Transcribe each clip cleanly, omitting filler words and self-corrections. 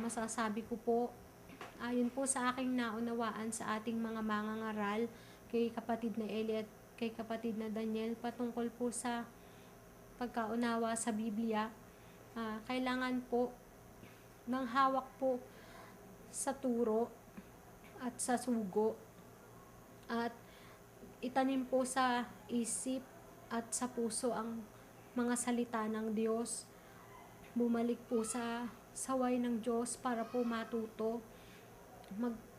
masasabi ko po, ayon po sa aking naunawaan sa ating mga mangangaral, kay kapatid na Eli at kay kapatid na Daniel, patungkol po sa pagkaunawa sa Biblia, kailangan po ng hawak po sa turo at sa sugo, at itanim po sa isip at sa puso ang mga salita ng Diyos. Bumalik po sa saway ng Diyos para po matuto.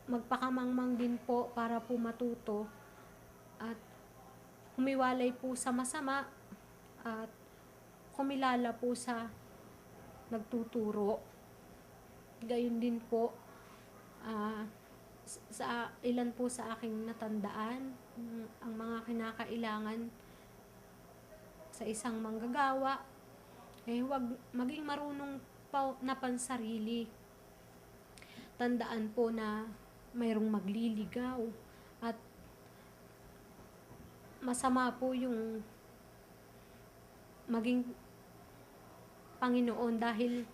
Magpakamangmang din po para po matuto, at humiwalay po sa masama at kumilala po sa nagtuturo. Gayon din po, sa ilan po sa aking natandaan, ang mga kinakailangan sa isang manggagawa, huwag maging marunong na pansarili. Tandaan po na mayroong magliligaw, at masama po yung maging Panginoon, dahil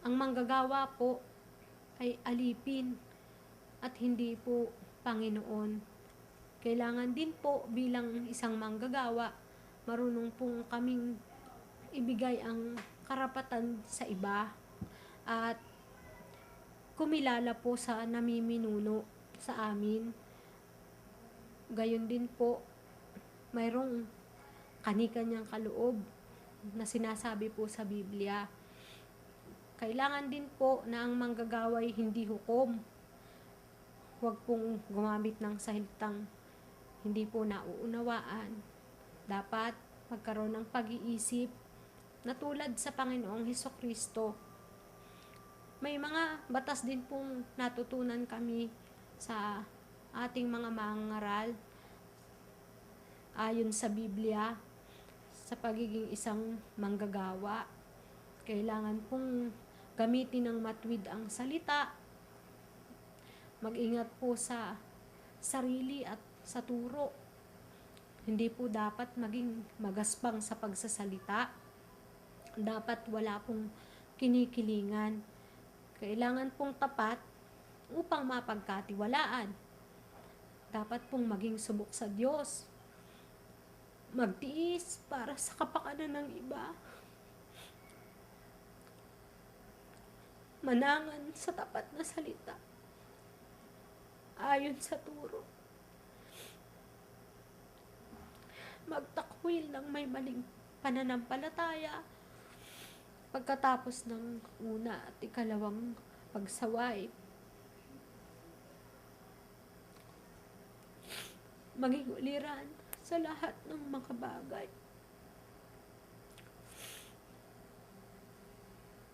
ang manggagawa po ay alipin at hindi po Panginoon. Kailangan din po bilang isang manggagawa, marunong pong kaming ibigay ang karapatan sa iba at kumilala po sa namiminuno sa amin. Gayon din po, mayroong kani-kanyang kaloob na sinasabi po sa Biblia. Kailangan din po na ang manggagawa ay hindi hukom. Huwag pong gumamit ng salitang hindi po nauunawaan. Dapat magkaroon ng pag-iisip na tulad sa Panginoong Hesukristo. May mga batas din pong natutunan kami sa ating mga mangaral ayon sa Biblia sa pagiging isang manggagawa. Kailangan pong gamitin ng matuwid ang salita. Mag-ingat po sa sarili at sa turo. Hindi po dapat maging magaspang sa pagsasalita. Dapat wala pong kinikilingan. Kailangan pong tapat upang mapagkatiwalaan. Dapat pong maging subok sa Diyos. Magtiis para sa kapakanan ng iba. Manangan sa tapat na salita ayon sa turo. Magtakwil ng may maling pananampalataya pagkatapos ng una at ikalawang pagsaway. Maging uliran sa lahat ng mga bagay.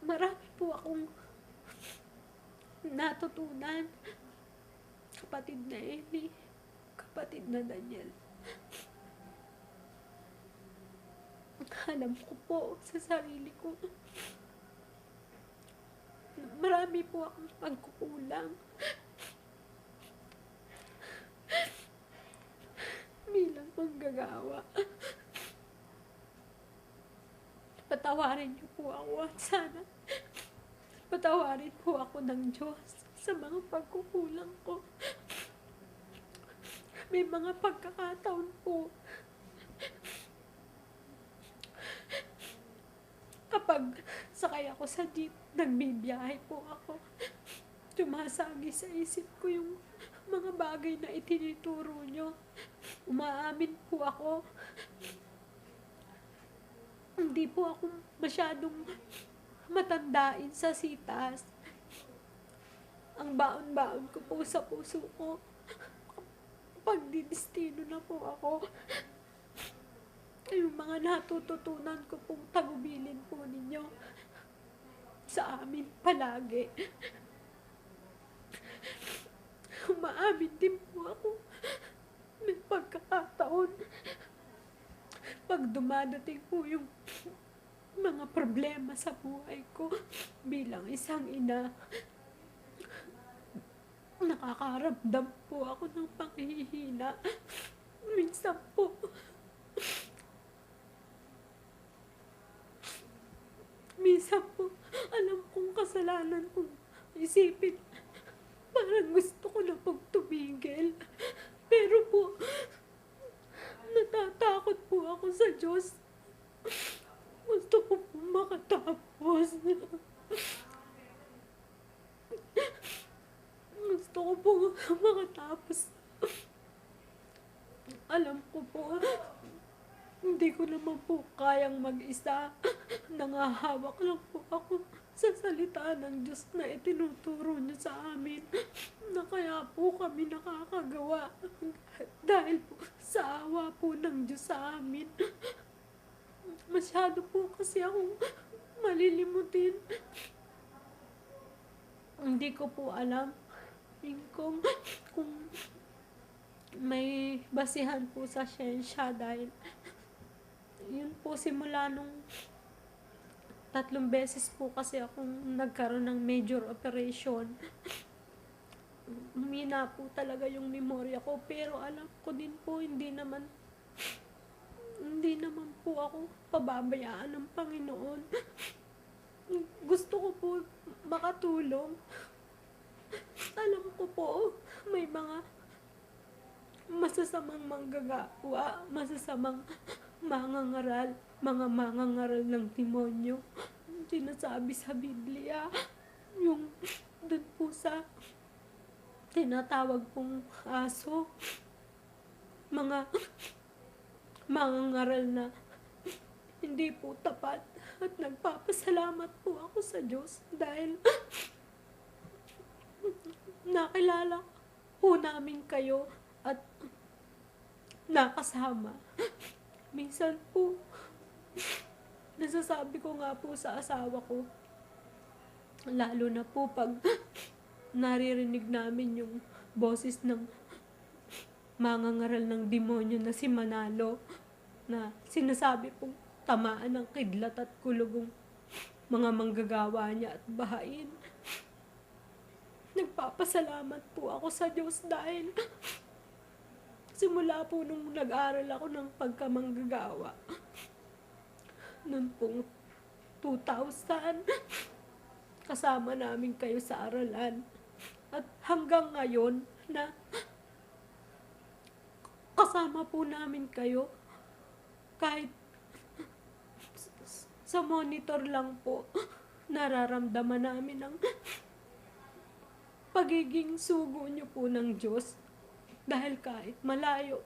Marami po akong natutunan, kapatid na Eli, kapatid na Daniel. Alam ko po sa sarili ko, marami po akong pagkukulang bilang manggagawa. Patawarin niyo po ako, at sana patawarin po ako ng Diyos sa mga pagkukulang ko. May mga pagkakataon po kapag sakay ako sa jeep, nagbibiyahe po ako, tumasagi sa isip ko yung mga bagay na itinuturo nyo. Umaamin po ako. Hindi po ako masyadong matandain sa sitas. Ang baon-baon ko po sa puso ko, pagdidestino na po ako. Yung mga natututunan ko pong tagubilin po ninyo sa amin palagi. Umaamin din po ako. May pagkakataon, pag dumadating po yung mga problema sa buhay ko bilang isang ina, nakakaramdam po ako ng panghihina. Minsan po, alam kong kasalanan kung isipin, parang gusto ko na pong tumigil. Pero po, natatakot po ako sa Diyos. Gusto ko po makatapos. Gusto ko po makatapos. Alam ko po, hindi ko naman po kayang mag-isa. Nangahawak lang po ako sa salita ng Diyos na itinuturo niyo sa amin, na kaya po kami nakakagawa dahil po sa awa po ng Diyos sa amin. Masyado po kasi akong malilimutin. Hindi ko po alam kung may basihan po sa siyensya, dahil yun po simula nung 3 beses po kasi akong nagkaroon ng major operation. Humina po talaga yung memorya ko, pero alam ko din po hindi naman po ako pababayaan ng Panginoon. Gusto ko po makatulong. Alam ko po may mga masasamang manggagawa, masasamang mangangaral, mga mangangaral ng demonyo. Sinasabi sa Biblia, yung dun po sa tinatawag pong aso, mga mangangaral na hindi po tapat. At nagpapasalamat po ako sa Diyos dahil nakilala po namin kayo at nakasama. Minsan po, nasasabi ko nga po sa asawa ko, lalo na po pag naririnig namin yung boses ng mangangaral ng demonyo na si Manalo, na sinasabi pong tamaan ng kidlat at kulugong mga manggagawa niya at bahain. Nagpapasalamat po ako sa Diyos dahil simula po nung nag-aral ako ng pagkamanggagawa, noon pong 2000, kasama namin kayo sa aralan. At hanggang ngayon na kasama po namin kayo, kahit sa monitor lang po, nararamdaman namin ang pagiging sugo niyo po ng Diyos. Dahil kahit malayo,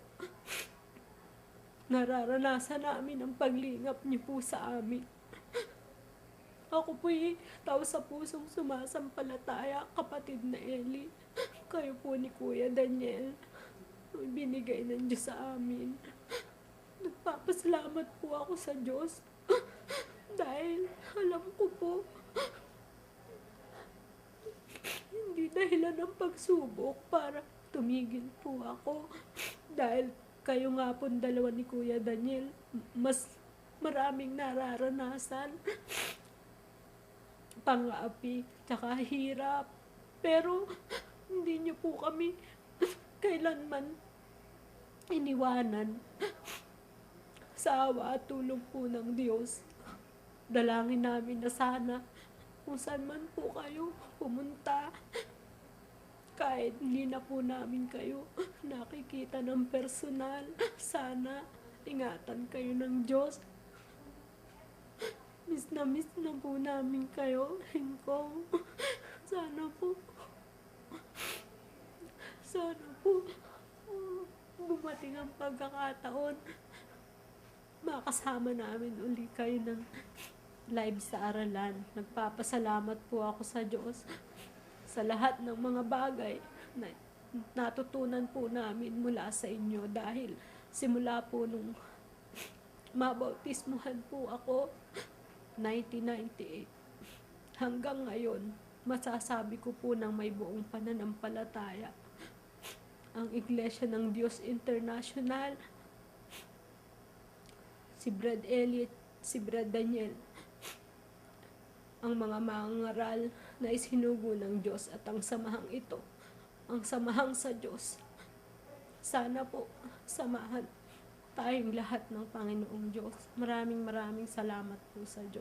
nararanasan namin ang paglingap niyo po sa amin. Ako po'y tao sa pusong sumasampalataya, kapatid na Eli. Kayo po ni Kuya Daniel, binigay ng Diyos sa amin. Nagpapasalamat po ako sa Diyos dahil alam ko po, hindi dahilan ng pagsubok para tumigil po ako. Dahil kayo nga po dalawa ni Kuya Daniel, mas maraming nararanasan, pang-aapi, tsaka hirap. Pero hindi niyo po kami kailanman iniwanan. Sa awa at tulong po ng Diyos, dalangin namin na sana kung saan man po kayo pumunta, kahit hindi na po namin kayo nakikita ng personal, sana ingatan kayo ng Diyos. Miss na po namin kayo, Hingkong. Sana po bumating ang pagkakataon, makasama namin uli kayo ng live sa aralan. Nagpapasalamat po ako sa Diyos sa lahat ng mga bagay na natutunan po namin mula sa inyo, dahil simula po nung mabautismuhan po ako 1998 hanggang ngayon, masasabi ko po ng may buong pananampalataya, ang Iglesia ng Diyos International, si Brad Elliot, si Brad Daniel, ang mga mangaral na isinugo ng Diyos, at ang samahang ito, ang samahang sa Diyos. Sana po samahan tayong lahat ng Panginoong Diyos. Maraming salamat po sa Diyos.